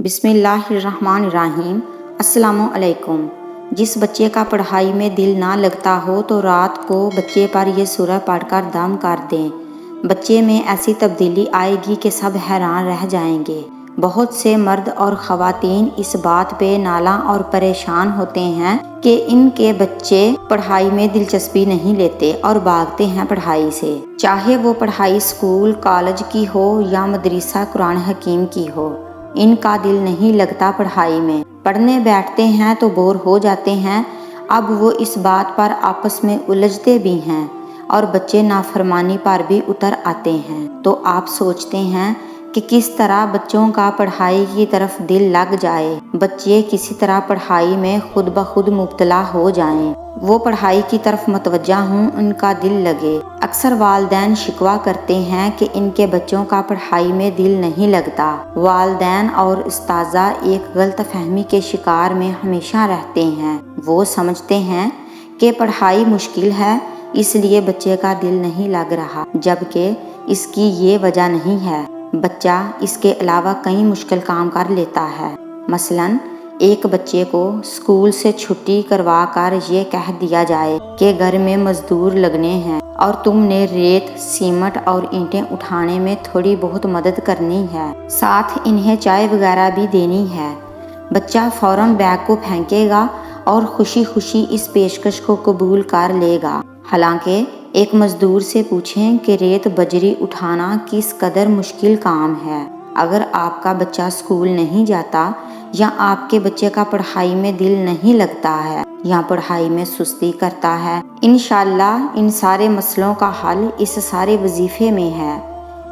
بسم اللہ الرحمن الرحیم۔ السلام علیکم۔ جس بچے کا پڑھائی میں دل نہ لگتا ہو تو رات کو بچے پر یہ سورہ پڑھ کر دم کر دیں۔ بچے میں ایسی تبدیلی آئے گی کہ سب حیران رہ جائیں گے۔ بہت سے مرد اور خواتین اس بات پہ نالاں اور پریشان ہوتے ہیں کہ ان کے بچے پڑھائی میں دلچسپی نہیں لیتے اور بھاگتے ہیں پڑھائی سے، چاہے وہ پڑھائی اسکول کالج کی ہو یا مدرسہ قرآن حکیم کی ہو۔ ان کا دل نہیں لگتا پڑھائی میں، پڑھنے بیٹھتے ہیں تو بور ہو جاتے ہیں۔ اب وہ اس بات پر آپس میں الجھتے بھی ہیں اور بچے نافرمانی پر بھی اتر آتے ہیں۔ تو آپ سوچتے ہیں کہ کس طرح بچوں کا پڑھائی کی طرف دل لگ جائے، بچے کسی طرح پڑھائی میں خود بخود مبتلا ہو جائیں، وہ پڑھائی کی طرف متوجہ ہوں، ان کا دل لگے۔ اکثر والدین شکوہ کرتے ہیں کہ ان کے بچوں کا پڑھائی میں دل نہیں لگتا۔ والدین اور اساتذہ ایک غلط فہمی کے شکار میں ہمیشہ رہتے ہیں۔ وہ سمجھتے ہیں کہ پڑھائی مشکل ہے اس لیے بچے کا دل نہیں لگ رہا، جبکہ اس کی یہ وجہ نہیں ہے۔ بچہ اس کے علاوہ کئی مشکل کام کر لیتا ہے۔ مثلاً ایک بچے کو اسکول سے چھٹی کروا کر یہ کہہ دیا جائے کہ گھر میں مزدور لگنے ہیں اور تم نے ریت، سیمنٹ اور اینٹیں اٹھانے میں تھوڑی بہت مدد کرنی ہے، ساتھ انہیں چائے وغیرہ بھی دینی ہے۔ بچہ فوراً بیگ کو پھینکے گا اور خوشی خوشی اس پیشکش کو قبول کر لے گا۔ حالانکہ ایک مزدور سے پوچھیں کہ ریت بجری اٹھانا کس قدر مشکل کام ہے۔ اگر آپ کا بچہ اسکول نہیں جاتا یا آپ کے بچے کا پڑھائی میں دل نہیں لگتا ہے یا پڑھائی میں سستی کرتا ہے، انشاءاللہ ان سارے مسئلوں کا حل اس سارے وظیفے میں ہے۔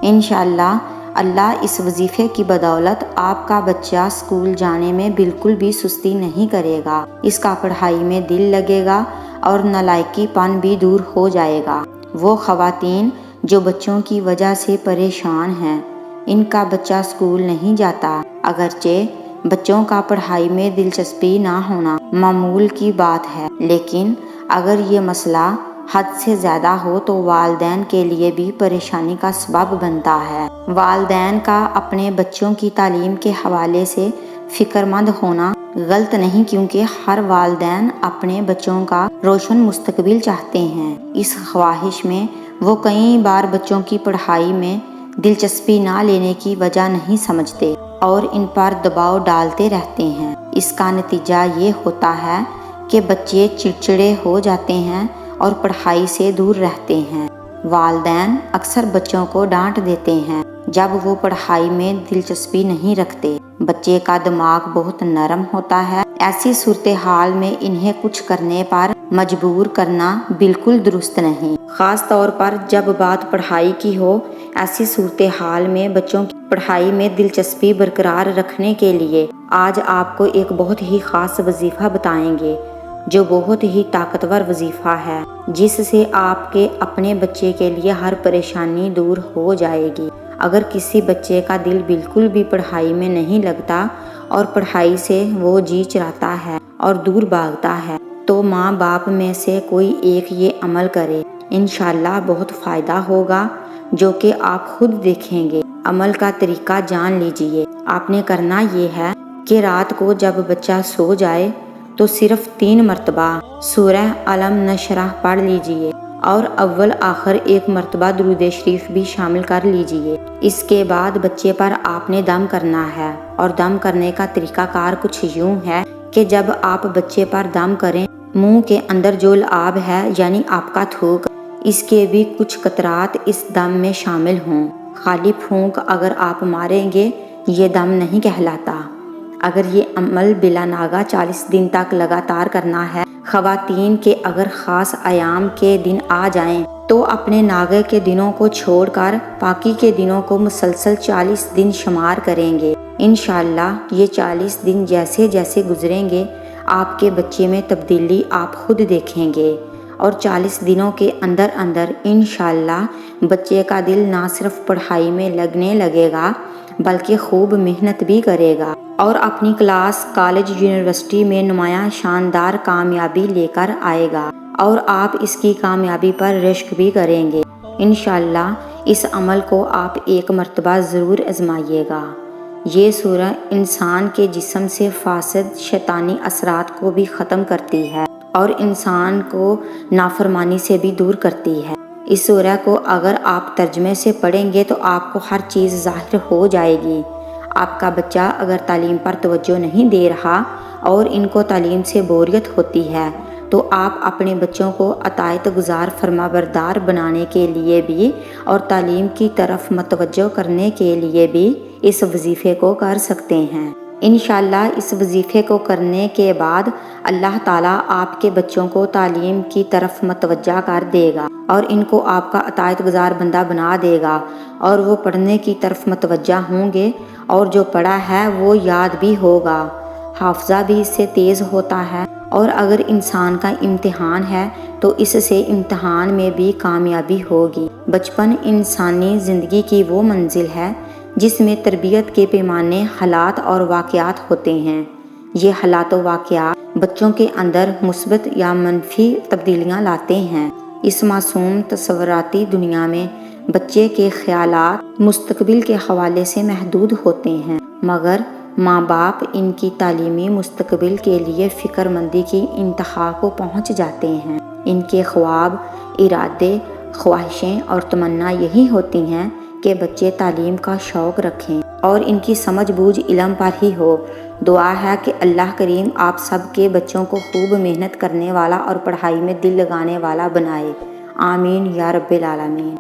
انشاءاللہ اللہ اس وظیفے کی بدولت آپ کا بچہ اسکول جانے میں بالکل بھی سستی نہیں کرے گا، اس کا پڑھائی میں دل لگے گا اور نالائکی پن بھی دور ہو جائے گا۔ وہ خواتین جو بچوں کی وجہ سے پریشان ہیں، ان کا بچہ اسکول نہیں جاتا، اگرچہ بچوں کا پڑھائی میں دلچسپی نہ ہونا معمول کی بات ہے، لیکن اگر یہ مسئلہ حد سے زیادہ ہو تو والدین کے لیے بھی پریشانی کا سبب بنتا ہے۔ والدین کا اپنے بچوں کی تعلیم کے حوالے سے فکر مند ہونا غلط نہیں، کیونکہ ہر والدین اپنے بچوں کا روشن مستقبل چاہتے ہیں۔ اس خواہش میں وہ کئی بار بچوں کی پڑھائی میں دلچسپی نہ لینے کی وجہ نہیں سمجھتے اور ان پر دباؤ ڈالتے رہتے ہیں۔ اس کا نتیجہ یہ ہوتا ہے کہ بچے چڑچڑے ہو جاتے ہیں اور پڑھائی سے دور رہتے ہیں۔ والدین اکثر بچوں کو ڈانٹ دیتے ہیں جب وہ پڑھائی میں دلچسپی نہیں رکھتے۔ بچے کا دماغ بہت نرم ہوتا ہے، ایسی صورتحال میں انہیں کچھ کرنے پر مجبور کرنا بالکل درست نہیں، خاص طور پر جب بات پڑھائی کی ہو۔ ایسی صورتحال میں بچوں کی پڑھائی میں دلچسپی برقرار رکھنے کے لیے آج آپ کو ایک بہت ہی خاص وظیفہ بتائیں گے، جو بہت ہی طاقتور وظیفہ ہے، جس سے آپ کے اپنے بچے کے لیے ہر پریشانی دور ہو جائے گی۔ اگر کسی بچے کا دل بالکل بھی پڑھائی میں نہیں لگتا اور پڑھائی سے وہ جی چراتا ہے اور دور بھاگتا ہے، تو ماں باپ میں سے کوئی ایک یہ عمل کرے، انشاءاللہ بہت فائدہ ہوگا، جو کہ آپ خود دیکھیں گے۔ عمل کا طریقہ جان لیجئے۔ آپ نے کرنا یہ ہے کہ رات کو جب بچہ سو جائے تو صرف 3 مرتبہ سورہ الم نشرح پڑھ لیجئے اور اول آخر 1 مرتبہ درود شریف بھی شامل کر لیجئے۔ اس کے بعد بچے پر آپ نے دم کرنا ہے، اور دم کرنے کا طریقہ کار کچھ یوں ہے کہ جب آپ بچے پر دم کریں، منہ کے اندر جو لعاب ہے یعنی آپ کا تھوک، اس کے بھی کچھ قطرات اس دم میں شامل ہوں۔ خالی پھونک اگر آپ ماریں گے یہ دم نہیں کہلاتا۔ اگر یہ عمل بلا ناغہ 40 دن تک لگاتار کرنا ہے، خواتین کے اگر خاص ایام کے دن آ جائیں تو اپنے ناغے کے دنوں کو چھوڑ کر باقی کے دنوں کو مسلسل 40 دن شمار کریں گے۔ انشاءاللہ یہ 40 دن جیسے جیسے گزریں گے آپ کے بچے میں تبدیلی آپ خود دیکھیں گے، اور 40 دنوں کے اندر اندر انشاءاللہ بچے کا دل نہ صرف پڑھائی میں لگنے لگے گا بلکہ خوب محنت بھی کرے گا اور اپنی کلاس کالج یونیورسٹی میں نمایاں شاندار کامیابی لے کر آئے گا، اور آپ اس کی کامیابی پر رشک بھی کریں گے۔ انشاءاللہ اس عمل کو آپ 1 مرتبہ ضرور آزمائیے گا۔ یہ سورہ انسان کے جسم سے فاسد شیطانی اثرات کو بھی ختم کرتی ہے اور انسان کو نافرمانی سے بھی دور کرتی ہے۔ اس سورہ کو اگر آپ ترجمے سے پڑھیں گے تو آپ کو ہر چیز ظاہر ہو جائے گی۔ آپ کا بچہ اگر تعلیم پر توجہ نہیں دے رہا اور ان کو تعلیم سے بوریت ہوتی ہے تو آپ اپنے بچوں کو اطاعت گزار فرمانبردار بنانے کے لیے بھی اور تعلیم کی طرف متوجہ کرنے کے لیے بھی اس وظیفے کو کر سکتے ہیں۔ انشاءاللہ اس وظیفے کو کرنے کے بعد اللہ تعالیٰ آپ کے بچوں کو تعلیم کی طرف متوجہ کر دے گا اور ان کو آپ کا اطاعت گزار بندہ بنا دے گا اور وہ پڑھنے کی طرف متوجہ ہوں گے اور جو پڑھا ہے وہ یاد بھی ہوگا، حافظہ بھی اس سے تیز ہوتا ہے، اور اگر انسان کا امتحان ہے تو اس سے امتحان میں بھی کامیابی ہوگی۔ بچپن انسانی زندگی کی وہ منزل ہے جس میں تربیت کے پیمانے حالات اور واقعات ہوتے ہیں۔ یہ حالات و واقعات بچوں کے اندر مثبت یا منفی تبدیلیاں لاتے ہیں۔ اس معصوم تصوراتی دنیا میں بچے کے خیالات مستقبل کے حوالے سے محدود ہوتے ہیں، مگر ماں باپ ان کی تعلیمی مستقبل کے لیے فکر مندی کی انتہا کو پہنچ جاتے ہیں۔ ان کے خواب، ارادے، خواہشیں اور تمنا یہی ہوتی ہیں کہ بچے تعلیم کا شوق رکھیں اور ان کی سمجھ بوجھ علم پر ہی ہو۔ دعا ہے کہ اللہ کریم آپ سب کے بچوں کو خوب محنت کرنے والا اور پڑھائی میں دل لگانے والا بنائے۔ آمین یا رب العالمین۔